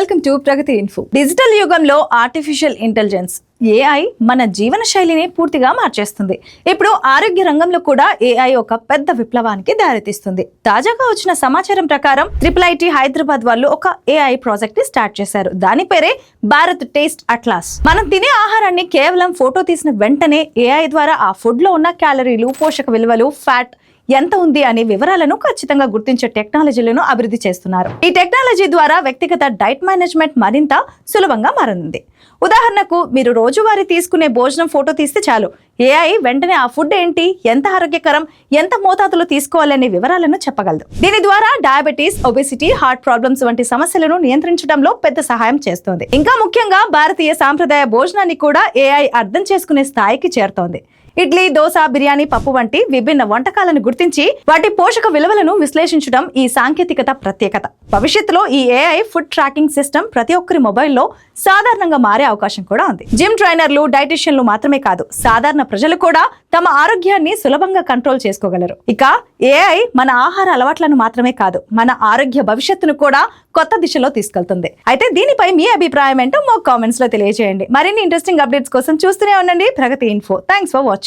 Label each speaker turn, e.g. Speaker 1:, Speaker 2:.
Speaker 1: Welcome to Pragati Info. డిజిటల్ యుగంలో artificial intelligence AI మన జీవన శైలిని పూర్తిగా మార్చేస్తుంది. ఇప్పుడు ఆరోగ్య రంగంలో కూడా ఏఐ ఒక పెద్ద విప్లవానికి దారితీస్తుంది. తాజాగా వచ్చిన సమాచారం ప్రకారం IIIT హైదరాబాద్ వాళ్ళు ఒక ఏఐ ప్రాజెక్ట్ ని స్టార్ట్ చేశారు. దాని పేరే భారత్ టేస్ట్ అట్లాస్. మనం తినే ఆహారాన్ని కేవలం ఫోటో తీసిన వెంటనే ఏఐ ద్వారా ఆ ఫుడ్ లో ఉన్న క్యాలరీలు, పోషక విలువలు, ఫ్యాట్ ఎంత ఉంది అనే వివరాలను ఖచ్చితంగా గుర్తించే టెక్నాలజీలను అభివృద్ధి చేస్తున్నారు. ఈ టెక్నాలజీ ద్వారా వ్యక్తిగత డైట్ మేనేజ్మెంట్ మరింత సులభంగా మారనుంది. ఉదాహరణకు, మీరు రోజువారీ తీసుకునే భోజనం ఫోటో తీస్తే చాలు, ఏఐ వెంటనే ఆ ఫుడ్ ఏంటి, ఎంత ఆరోగ్యకరం, ఎంత మోతాదులో తీసుకోవాలనే వివరాలను చెప్పగలదు. దీని ద్వారా డయాబెటీస్, ఒబెసిటీ, హార్ట్ ప్రాబ్లమ్స్ వంటి సమస్యలను నియంత్రించడంలో పెద్ద సహాయం చేస్తోంది. ఇంకా ముఖ్యంగా భారతీయ సాంప్రదాయ భోజనాన్ని కూడా ఏఐ అర్థం చేసుకునే స్థాయికి చేరుతోంది. ఇడ్లీ, దోశ, బిర్యానీ, పప్పు వంటి విభిన్న వంటకాలను గుర్తించి వాటి పోషక విలువలను విశ్లేషించడం ఈ సాంకేతికత ప్రత్యేకత. భవిష్యత్తులో ఈ ఏఐ ఫుడ్ ట్రాకింగ్ సిస్టమ్ ప్రతి ఒక్కరి మొబైల్లో సాధారణంగా మారే అవకాశం కూడా ఉంది. జిమ్ ట్రైనర్లు, డైటిషియన్లు మాత్రమే కాదు, సాధారణ ప్రజలు కూడా తమ ఆరోగ్యాన్ని సులభంగా కంట్రోల్ చేసుకోగలరు. ఇక ఏఐ మన ఆహార అలవాట్లను మాత్రమే కాదు, మన ఆరోగ్య భవిష్యత్తును కూడా కొత్త దిశలో తీసుకెళ్తుంది. అయితే దీనిపై మీ అభిప్రాయం ఏంటో మా కామెంట్స్ లో తెలియజేయండి. మరిన్ని ఇంట్రెస్టింగ్ అప్డేట్స్ కోసం చూస్తూనే ఉండండి ప్రగతి ఇన్ఫో. Thanks for watching.